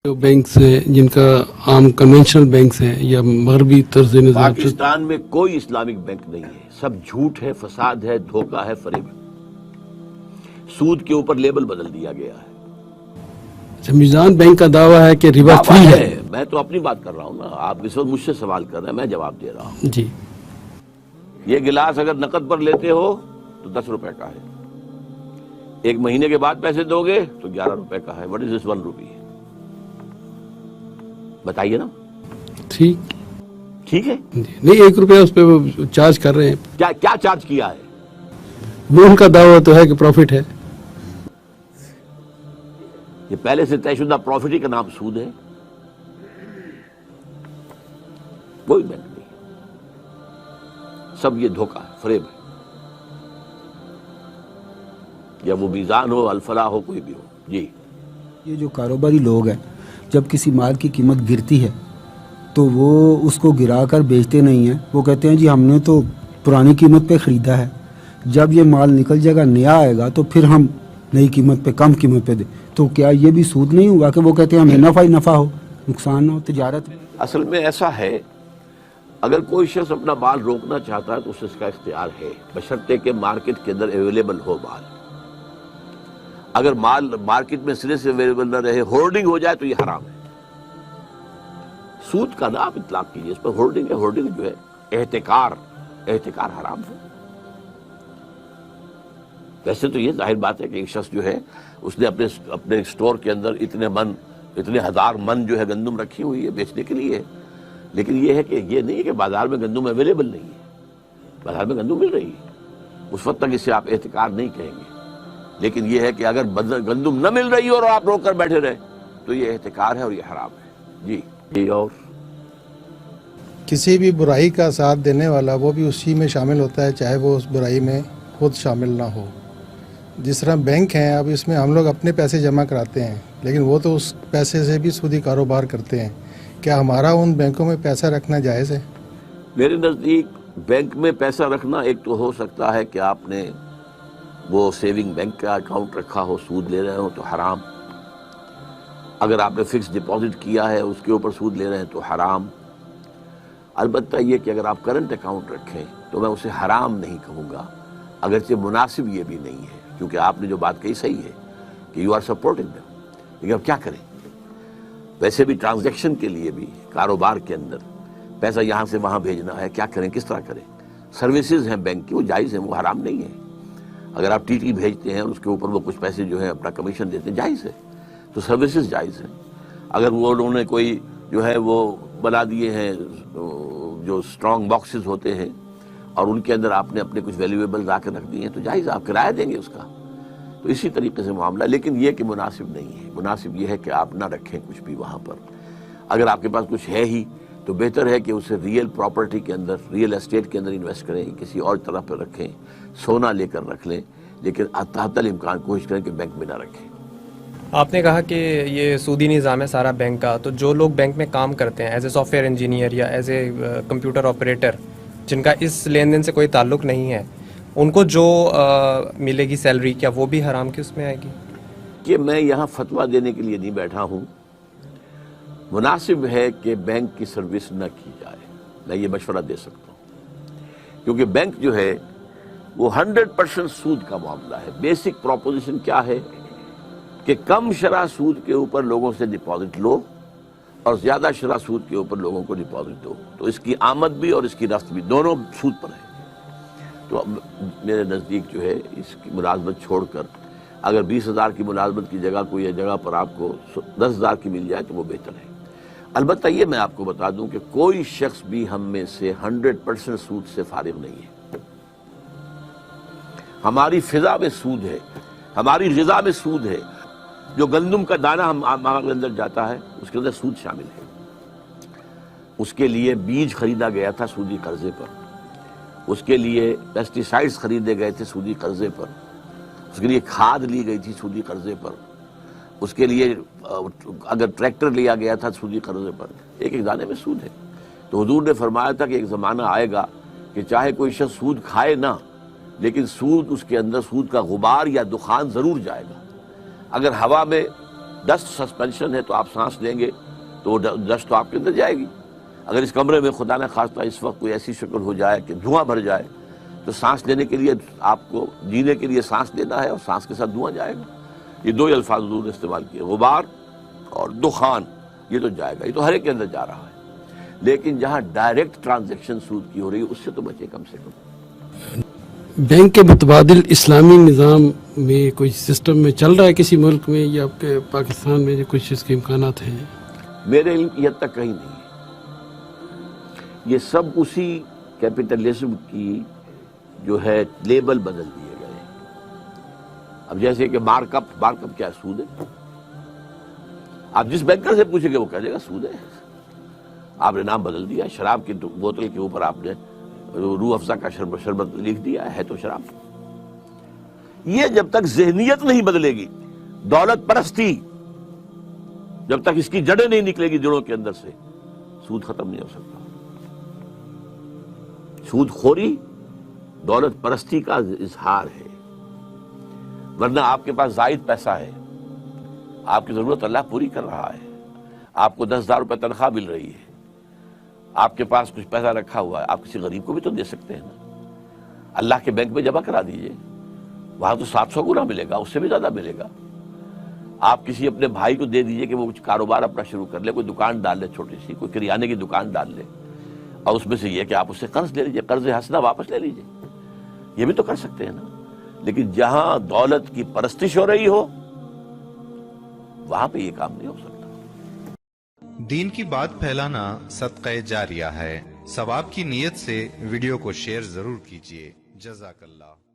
جو بینکس ہیں جن کا عام کنونشنل بینکس ہیں یا مغربی طرز نظام سے، پاکستان میں کوئی اسلامک بینک نہیں ہے، سب جھوٹ ہے، فساد ہے، دھوکہ ہے، فریب ہے۔ سود کے اوپر لیبل بدل دیا گیا ہے۔ میزان بینک کا دعویٰ ہے کہ ربا فری ہے۔ میں تو اپنی بات کر رہا ہوں نا، آپ اس وقت مجھ سے سوال کر رہے ہیں، میں جواب دے رہا ہوں۔ جی، یہ گلاس اگر نقد پر لیتے ہو تو 10 روپے کا ہے، ایک مہینے کے بعد پیسے دو گے تو 11 روپے کا ہے۔ وٹ از دس 1 روپی؟ بتائیے نا۔ ٹھیک ہے، نہیں 1 روپیہ اس پہ چارج کر رہے ہیں، کیا چارج کیا ہے؟ وہ ان کا دعویٰ تو ہے کہ پروفٹ ہے۔ یہ پہلے سے طے شدہ پروفٹ ہی کا نام سود ہے، کوئی بینک نہیں، سب یہ دھوکہ ہے، فریب ہے، یا وہ میزان ہو، الفلاح ہو، کوئی بھی ہو۔ جی، یہ جو کاروباری لوگ ہیں، جب کسی مال کی قیمت گرتی ہے تو وہ اس کو گرا کر بیچتے نہیں ہیں، وہ کہتے ہیں جی ہم نے تو پرانی قیمت پہ خریدا ہے، جب یہ مال نکل جائے گا، نیا آئے گا تو پھر ہم نئی قیمت پہ، کم قیمت پہ دیں۔ تو کیا یہ بھی سود نہیں ہوگا کہ وہ کہتے ہیں ہمیں نفع ہی نفع ہو، نقصان نہ ہو تجارت میں؟ اصل میں ایسا ہے، اگر کوئی شخص اپنا مال روکنا چاہتا ہے تو اس کا اختیار ہے، بشرطے کہ مارکیٹ کے اندر اویلیبل ہو مال۔ اگر مال مارکیٹ میں سرے سے اویلیبل نہ رہے، ہولڈنگ ہو جائے تو یہ حرام ہے۔ سود کا نام اطلاق کیجیے، اس پر ہولڈنگ ہے، ہولڈنگ جو ہے احتکار حرام ہے۔ ویسے تو یہ ظاہر بات ہے کہ ایک شخص جو ہے اس نے اپنے اسٹور کے اندر اتنے ہزار من جو ہے گندم رکھی ہوئی ہے بیچنے کے لیے، لیکن یہ ہے کہ یہ نہیں ہے کہ بازار میں گندم اویلیبل نہیں ہے، بازار میں گندم مل رہی ہے، اس وقت تک اسے آپ احتکار نہیں کہیں گے۔ لیکن یہ ہے کہ اگر گندم نہ مل رہی ہو اور آپ روک کر بیٹھے رہے تو یہ احتکار ہے اور یہ حرام ہے۔ جی، اور کسی بھی برائی کا ساتھ دینے والا وہ بھی اسی میں شامل ہوتا ہے، چاہے وہ اس برائی میں خود شامل نہ ہو۔ جس طرح بینک ہیں، اب اس میں ہم لوگ اپنے پیسے جمع کراتے ہیں، لیکن وہ تو اس پیسے سے بھی سودی کاروبار کرتے ہیں۔ کیا ہمارا ان بینکوں میں پیسہ رکھنا جائز ہے؟ میرے نزدیک بینک میں پیسہ رکھنا ایک تو ہو سکتا ہے کہ آپ نے وہ سیونگ بینک کا اکاؤنٹ رکھا ہو، سود لے رہے ہو تو حرام۔ اگر آپ نے فکس ڈپازٹ کیا ہے اس کے اوپر سود لے رہے ہیں تو حرام۔ البتہ یہ کہ اگر آپ کرنٹ اکاؤنٹ رکھیں تو میں اسے حرام نہیں کہوں گا، اگرچہ مناسب یہ بھی نہیں ہے، کیونکہ آپ نے جو بات کہی صحیح ہے کہ یو آر سپورٹنگ دیم، لیکن اب کیا کریں؟ ویسے بھی ٹرانزیکشن کے لیے بھی کاروبار کے اندر پیسہ یہاں سے وہاں بھیجنا ہے، کیا کریں، کس طرح کریں؟ سروسز ہیں بینک کی، وہ جائز ہیں، وہ حرام نہیں ہیں۔ اگر آپ ٹی ٹی بھیجتے ہیں اور اس کے اوپر وہ کچھ پیسے جو ہے اپنا کمیشن دیتے ہیں، جائز ہے، تو سروسز جائز ہیں۔ اگر وہ انہوں نے کوئی جو ہے وہ بنا دیے ہیں جو اسٹرانگ باکسز ہوتے ہیں اور ان کے اندر آپ نے اپنے کچھ ویلیویبل لا کے رکھ دیے ہیں تو جائز، آپ کرایہ دیں گے اس کا۔ تو اسی طریقے سے معاملہ، لیکن یہ کہ مناسب نہیں ہے۔ مناسب یہ ہے کہ آپ نہ رکھیں کچھ بھی وہاں پر۔ اگر آپ کے پاس کچھ ہے ہی تو بہتر ہے کہ اسے ریئل پراپرٹی کے اندر، ریئل اسٹیٹ کے اندر انویسٹ کریں، کسی اور طرح پہ رکھیں، سونا لے کر رکھ لیں، لیکن تحت الامکان کوشش کریں کہ بینک میں نہ رکھیں۔ آپ نے کہا کہ یہ سودی نظام ہے سارا بینک کا، تو جو لوگ بینک میں کام کرتے ہیں as a soft where engineer یا ایز اے کمپیوٹر آپریٹر، جن کا اس لین دین سے کوئی تعلق نہیں ہے، ان کو جو ملے گی سیلری، کیا وہ بھی حرام کی اس میں آئے گی؟ کہ میں یہاں فتویٰ دینے کے لیے نہیں بیٹھا ہوں، مناسب ہے کہ بینک کی سروس نہ کی جائے، میں یہ مشورہ دے سکتا ہوں، کیونکہ بینک جو ہے وہ 100% سود کا معاملہ ہے۔ بیسک پروپوزیشن کیا ہے کہ کم شرح سود کے اوپر لوگوں سے ڈپازٹ لو اور زیادہ شرح سود کے اوپر لوگوں کو ڈپازٹ دو، تو اس کی آمد بھی اور اس کی رفت بھی دونوں سود پر ہے۔ تو میرے نزدیک جو ہے اس کی ملازمت چھوڑ کر اگر 20,000 کی ملازمت کی جگہ کوئی جگہ پر آپ کو 10,000 کی مل جائے تو وہ بہتر ہے۔ البتہ یہ میں آپ کو بتا دوں کہ کوئی شخص بھی ہم میں سے 100% سود سے فارغ نہیں ہے۔ ہماری فضا میں سود ہے، ہماری غذا میں سود ہے، جو گندم کا دانہ ہمارے اندر جاتا ہے اس کے اندر سود شامل ہے۔ اس کے لیے بیج خریدا گیا تھا سودی قرضے پر، اس کے لیے پیسٹی سائیڈز خریدے گئے تھے سودی قرضے پر، اس کے لیے کھاد لی گئی تھی سودی قرضے پر، اس کے لیے اگر ٹریکٹر لیا گیا تھا سودی قرضے پر، ایک دانے میں سود ہے۔ تو حضور نے فرمایا تھا کہ ایک زمانہ آئے گا کہ چاہے کوئی شخص سود کھائے نہ، لیکن سود اس کے اندر سود کا غبار یا دخان ضرور جائے گا۔ اگر ہوا میں ڈسٹ سسپینشن ہے تو آپ سانس لیں گے تو وہ ڈسٹ تو آپ کے اندر جائے گی. اگر اس کمرے میں خدا نہ خواستہ اس وقت کوئی ایسی شکل ہو جائے کہ دھواں بھر جائے تو سانس لینے کے لیے آپ کو جینے کے لیے سانس لینا ہے اور سانس کے ساتھ دھواں جائے گا. یہ دو ہی الفاظ حضور نے استعمال کیے, غبار اور دخان. یہ تو جائے گا, یہ تو ہر ایک کے اندر جا رہا ہے. لیکن جہاں ڈائریکٹ ٹرانزیکشن سود کی ہو رہی ہے اس سے تو بچے کم سے کم. بینک کے متبادل اسلامی نظام میں کوئی سسٹم میں چل رہا ہے کسی ملک میں, یا آپ کے پاکستان میں کچھ اس کے امکانات ہیں؟ میرے علم کی حد تک کہیں نہیں ہے. یہ سب اسی کیپٹلزم کی جو ہے لیبل بدل دیے گئے. اب جیسے کہ مارک اپ کیا سود ہے؟ آپ جس بینکر سے پوچھیں گے وہ کہہ دے گا سود ہے. آپ نے نام بدل دیا, شراب کی بوتل کے اوپر آپ نے روح افزا کا شربت لکھ دیا ہے تو شراب. یہ جب تک ذہنیت نہیں بدلے گی, دولت پرستی جب تک اس کی جڑیں نہیں نکلے گی دلوں کے اندر سے, سود ختم نہیں ہو سکتا. سود خوری دولت پرستی کا اظہار ہے. ورنہ آپ کے پاس زائد پیسہ ہے, آپ کی ضرورت اللہ پوری کر رہا ہے, آپ کو 10,000 روپے تنخواہ مل رہی ہے, آپ کے پاس کچھ پیسہ رکھا ہوا ہے, آپ کسی غریب کو بھی تو دے سکتے ہیں نا. اللہ کے بینک میں جمع کرا دیجئے, وہاں تو 700 گنا ملے گا, اس سے بھی زیادہ ملے گا. آپ کسی اپنے بھائی کو دے دیجئے کہ وہ کچھ کاروبار اپنا شروع کر لے, کوئی دکان ڈال لے چھوٹی سی, کوئی کریانے کی دکان ڈال لے, اور اس میں سے یہ کہ آپ اس سے قرض لے لیجئے, قرض حسنہ واپس لے لیجئے. یہ بھی تو کر سکتے ہیں نا. لیکن جہاں دولت کی پرستش ہو رہی ہو وہاں پہ یہ کام نہیں ہو سکتا. دین کی بات پھیلانا صدقہ جاریہ ہے. ثواب کی نیت سے ویڈیو کو شیئر ضرور کیجیے. جزاک اللہ.